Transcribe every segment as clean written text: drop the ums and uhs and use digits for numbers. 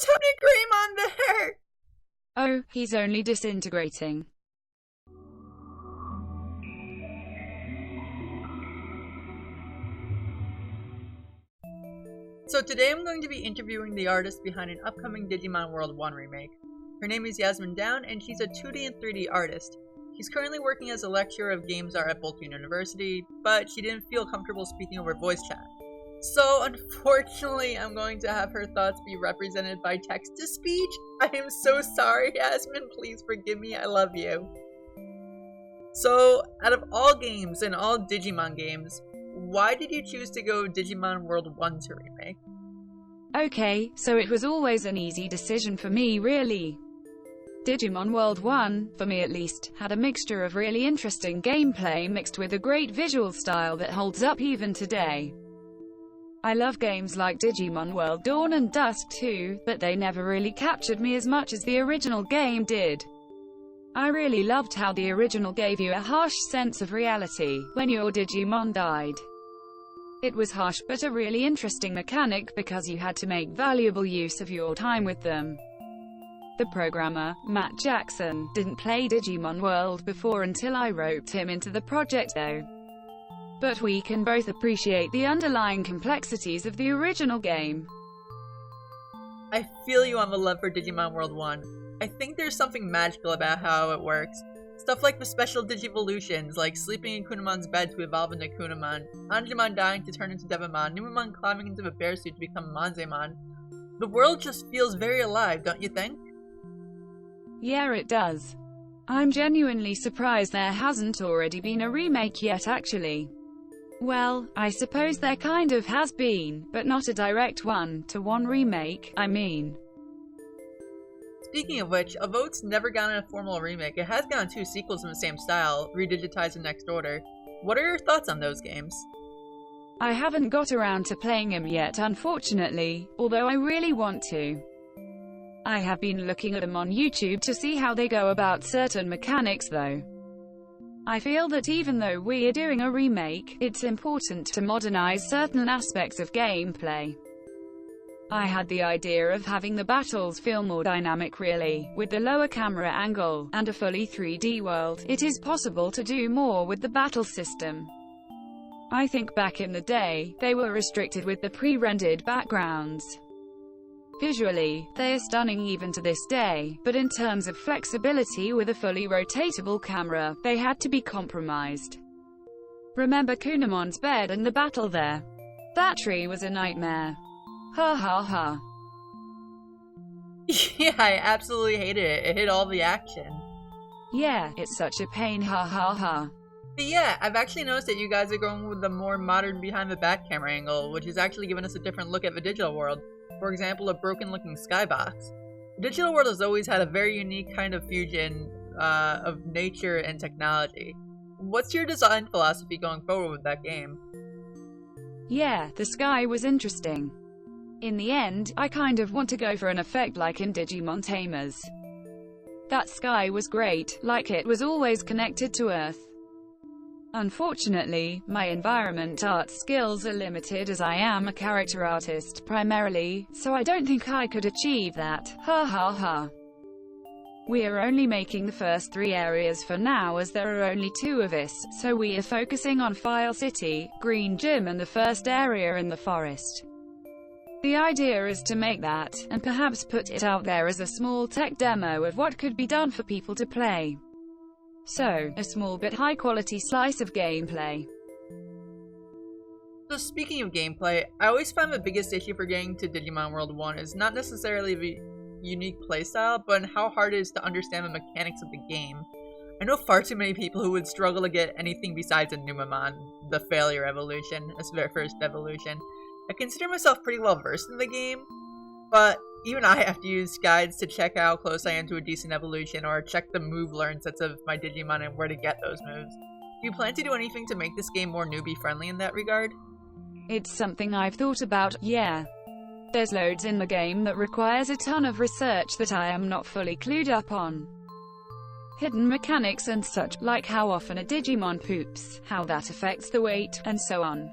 what's happening to Greymon there? Oh, he's only disintegrating. So today I'm going to be interviewing the artist behind an upcoming Digimon World 1 remake. Her name is Yasmin Down, and she's a 2D and 3D artist. She's currently working as a lecturer of games art at Bolton University, but she didn't feel comfortable speaking over voice chat. So unfortunately, I'm going to have her thoughts be represented by text-to-speech. I am so sorry, Yasmin, please forgive me, I love you. So, out of all games and all Digimon games, why did you choose to go Digimon World 1 to remake? Okay, so it was always an easy decision for me, really. Digimon World 1, for me at least, had a mixture of really interesting gameplay mixed with a great visual style that holds up even today. I love games like Digimon World Dawn and Dusk too, but they never really captured me as much as the original game did. I really loved how the original gave you a harsh sense of reality when your Digimon died. It was harsh but a really interesting mechanic because you had to make valuable use of your time with them. The programmer, Matt Jackson, didn't play Digimon World before until I roped him into the project though. But we can both appreciate the underlying complexities of the original game. I feel you on the love for Digimon World 1. I think there's something magical about how it works. Stuff like the special Digivolutions, like sleeping in Kunamon's bed to evolve into Kunamon, Angemon dying to turn into Devamon, Numamon climbing into a bear suit to become Manzemon. The world just feels very alive, don't you think? Yeah, it does. I'm genuinely surprised there hasn't already been a remake yet, actually. Well, I suppose there kind of has been, but not a direct one-to-one remake, I mean. Speaking of which, although it's never gotten a formal remake, it has gotten 2 sequels in the same style, redigitized in Next Order. What are your thoughts on those games? I haven't got around to playing them yet, unfortunately, although I really want to. I have been looking at them on YouTube to see how they go about certain mechanics though. I feel that even though we are doing a remake, it's important to modernize certain aspects of gameplay. I had the idea of having the battles feel more dynamic really, with the lower camera angle, and a fully 3D world. It is possible to do more with the battle system. I think back in the day, they were restricted with the pre-rendered backgrounds. Visually, they are stunning even to this day, but in terms of flexibility with a fully rotatable camera, they had to be compromised. Remember Kunamon's bed and the battle there? That tree was a nightmare. Ha ha ha. Yeah, I absolutely hated it. It hit all the action. Yeah, it's such a pain, ha ha ha. But yeah, I've actually noticed that you guys are going with the more modern behind-the-back camera angle, which has actually given us a different look at the digital world. For example, a broken-looking skybox. The digital world has always had a very unique kind of fusion of nature and technology. What's your design philosophy going forward with that game? Yeah, the sky was interesting. In the end, I kind of want to go for an effect like in Digimon Tamers. That sky was great, like it was always connected to Earth. Unfortunately, my environment art skills are limited as I am a character artist primarily, so I don't think I could achieve that, ha ha ha. We are only making the first 3 areas for now as there are only 2 of us, so we are focusing on File City, Green Gym and the first area in the forest. The idea is to make that, and perhaps put it out there as a small tech demo of what could be done for people to play. So, a small but high-quality slice of gameplay. So speaking of gameplay, I always find the biggest issue for getting to Digimon World 1 is not necessarily the unique playstyle, but in how hard it is to understand the mechanics of the game. I know far too many people who would struggle to get anything besides a Numamon, the failure evolution, as their first evolution. I consider myself pretty well versed in the game, but even I have to use guides to check how close I am to a decent evolution, or check the move learn sets of my Digimon and where to get those moves. Do you plan to do anything to make this game more newbie friendly in that regard? It's something I've thought about, yeah. There's loads in the game that requires a ton of research that I am not fully clued up on. Hidden mechanics and such, like how often a Digimon poops, how that affects the weight, and so on.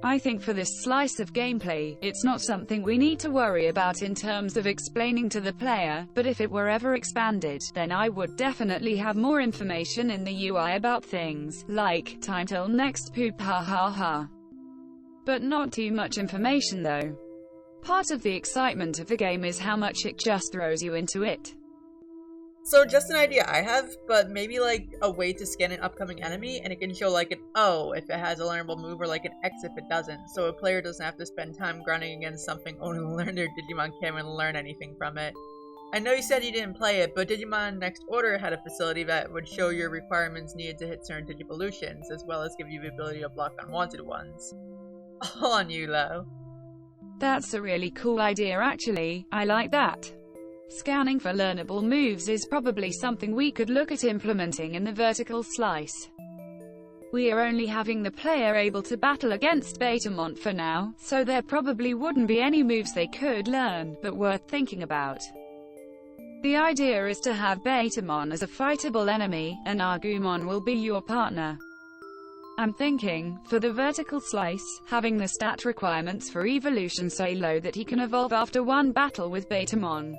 I think for this slice of gameplay, it's not something we need to worry about in terms of explaining to the player, but if it were ever expanded, then I would definitely have more information in the UI about things, like, time till next poop ha ha ha. But not too much information though. Part of the excitement of the game is how much it just throws you into it. So just an idea I have, but maybe like a way to scan an upcoming enemy and it can show like an O if it has a learnable move or like an X if it doesn't, so a player doesn't have to spend time grinding against something only to learn their Digimon can't even learn anything from it. I know you said you didn't play it, but Digimon Next Order had a facility that would show your requirements needed to hit certain Digivolutions, as well as give you the ability to block unwanted ones. All on you, though. That's a really cool idea actually, I like that. Scanning for learnable moves is probably something we could look at implementing in the vertical slice. We are only having the player able to battle against Betamon for now, so there probably wouldn't be any moves they could learn, but worth thinking about. The idea is to have Betamon as a fightable enemy, and Agumon will be your partner. I'm thinking, for the vertical slice, having the stat requirements for evolution so low that he can evolve after one battle with Betamon.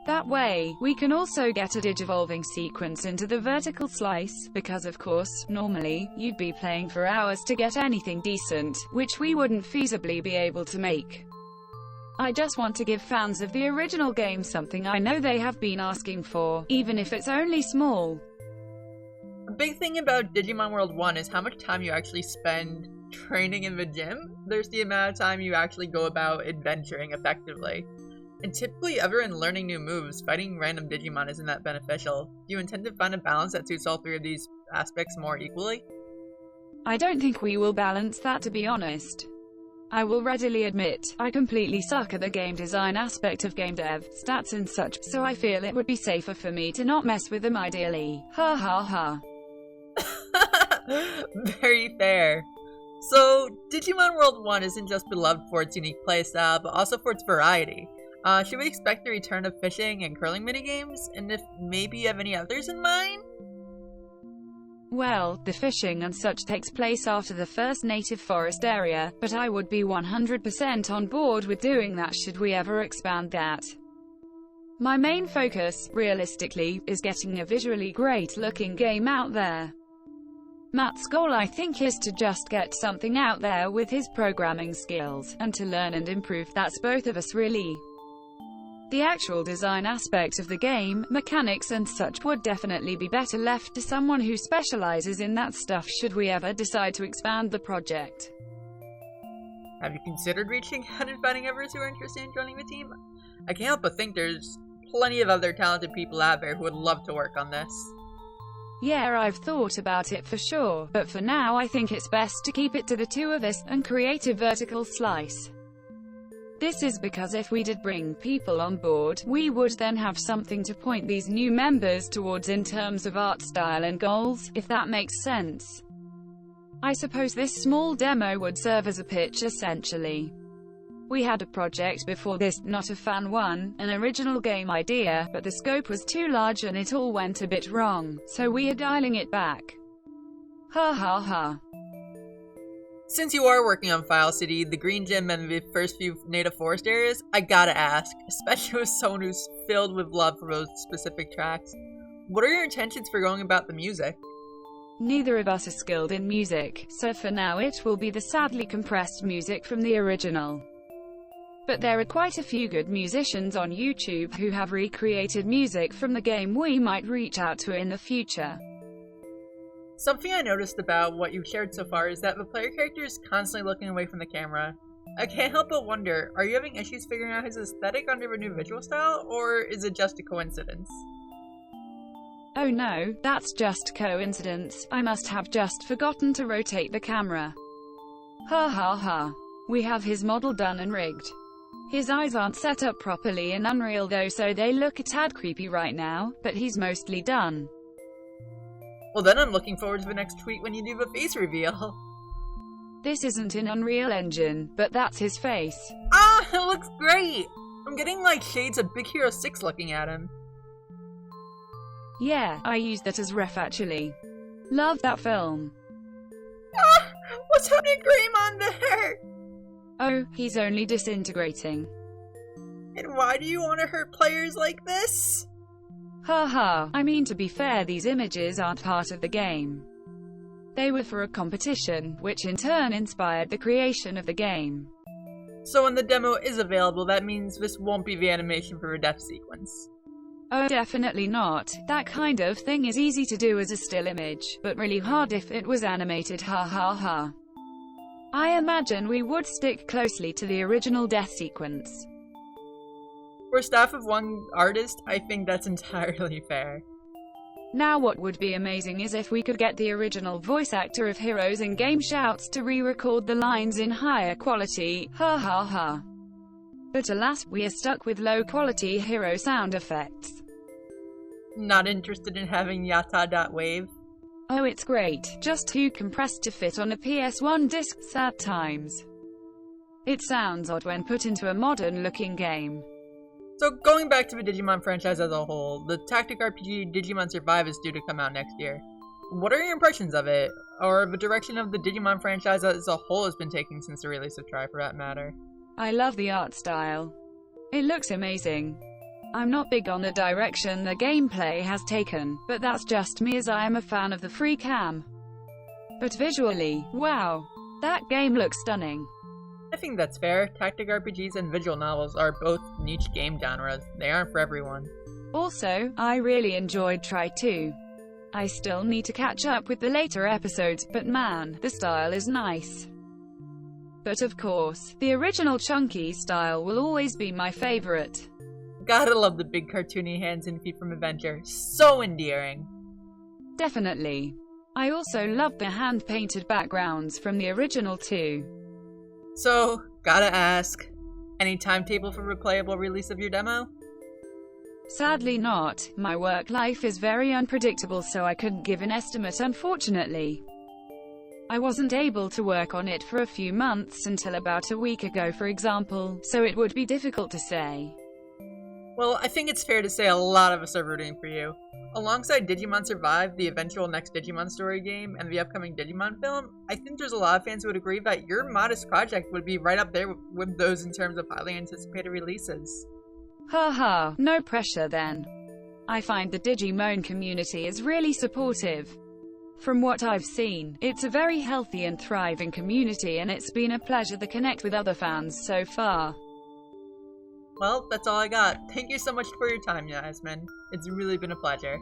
That way, we can also get a digivolving sequence into the vertical slice, because of course, normally, you'd be playing for hours to get anything decent, which we wouldn't feasibly be able to make. I just want to give fans of the original game something I know they have been asking for, even if it's only small. A big thing about Digimon World 1 is how much time you actually spend training in the gym. There's the amount of time you actually go about adventuring effectively. And typically, other than learning new moves, fighting random Digimon isn't that beneficial. Do you intend to find a balance that suits all three of these aspects more equally? I don't think we will balance that, to be honest. I will readily admit, I completely suck at the game design aspect of game dev, stats and such, so I feel it would be safer for me to not mess with them ideally. Ha ha ha. Very fair. So, Digimon World 1 isn't just beloved for its unique playstyle, but also for its variety. Should we expect the return of fishing and curling minigames? And if maybe you have any others in mind? Well, the fishing and such takes place after the first native forest area, but I would be 100% on board with doing that should we ever expand that. My main focus, realistically, is getting a visually great-looking game out there. Matt's goal I think is to just get something out there with his programming skills, and to learn and improve. That's both of us really. The actual design aspect of the game, mechanics and such, would definitely be better left to someone who specializes in that stuff should we ever decide to expand the project. Have you considered reaching out and finding others who are interested in joining the team? I can't help but think there's plenty of other talented people out there who would love to work on this. Yeah, I've thought about it for sure, but for now I think it's best to keep it to the two of us, and create a vertical slice. This is because if we did bring people on board, we would then have something to point these new members towards in terms of art style and goals, if that makes sense. I suppose this small demo would serve as a pitch essentially. We had a project before this, not a fan one, an original game idea, but the scope was too large and it all went a bit wrong, so we are dialing it back. Ha ha ha. Since you are working on File City, the Green Gym, and the first few native forest areas, I gotta ask, especially with someone who's filled with love for those specific tracks, what are your intentions for going about the music? Neither of us are skilled in music, so for now it will be the sadly compressed music from the original. But there are quite a few good musicians on YouTube who have recreated music from the game we might reach out to in the future. Something I noticed about what you've shared so far is that the player character is constantly looking away from the camera. I can't help but wonder, are you having issues figuring out his aesthetic under the new visual style, or is it just a coincidence? Oh no, that's just coincidence. I must have just forgotten to rotate the camera. Ha ha ha. We have his model done and rigged. His eyes aren't set up properly in Unreal though, so they look a tad creepy right now, but he's mostly done. Well then I'm looking forward to the next tweet when you do the face reveal. This isn't in Unreal Engine, but that's his face. Ah, it looks great! I'm getting like shades of Big Hero 6 looking at him. Yeah, I used that as ref actually. Love that film. Ah, What's happening to Greymon there? Oh, he's only disintegrating. And why do you want to hurt players like this? Haha, I mean, to be fair, these images aren't part of the game. They were for a competition, which in turn inspired the creation of the game. So when the demo is available, that means this won't be the animation for a death sequence. Oh, definitely not. That kind of thing is easy to do as a still image, but really hard if it was animated, ha ha ha. I imagine we would stick closely to the original death sequence. For staff of one artist, I think that's entirely fair. Now what would be amazing is if we could get the original voice actor of Heroes in Game Shouts to re-record the lines in higher quality, ha ha ha. But alas, we are stuck with low-quality hero sound effects. Not interested in having yata.wave? Oh, it's great, just too compressed to fit on a PS1 disc at times. It sounds odd when put into a modern-looking game. So going back to the Digimon franchise as a whole, the tactic RPG Digimon Survive is due to come out next year. What are your impressions of it, or the direction of the Digimon franchise as a whole has been taking since the release of Tri, for that matter? I love the art style. It looks amazing. I'm not big on the direction the gameplay has taken, but that's just me as I am a fan of the free cam. But visually, wow, that game looks stunning. I think that's fair. Tactic RPGs and visual novels are both niche game genres. They aren't for everyone. Also, I really enjoyed Tri 2. I still need to catch up with the later episodes, but man, the style is nice. But of course, the original chunky style will always be my favorite. Gotta love the big cartoony hands and feet from Adventure. So endearing. Definitely. I also love the hand-painted backgrounds from the original too. So, gotta ask, any timetable for replayable release of your demo? Sadly not. My work life is very unpredictable, so I couldn't give an estimate, unfortunately. I wasn't able to work on it for a few months until about a week ago, for example, so it would be difficult to say. Well, I think it's fair to say a lot of us are rooting for you. Alongside Digimon Survive, the eventual next Digimon story game, and the upcoming Digimon film, I think there's a lot of fans who would agree that your modest project would be right up there with those in terms of highly anticipated releases. Haha, no pressure then. I find the Digimon community is really supportive. From what I've seen, it's a very healthy and thriving community, and it's been a pleasure to connect with other fans so far. Well, that's all I got. Thank you so much for your time, Yasmin. It's really been a pleasure.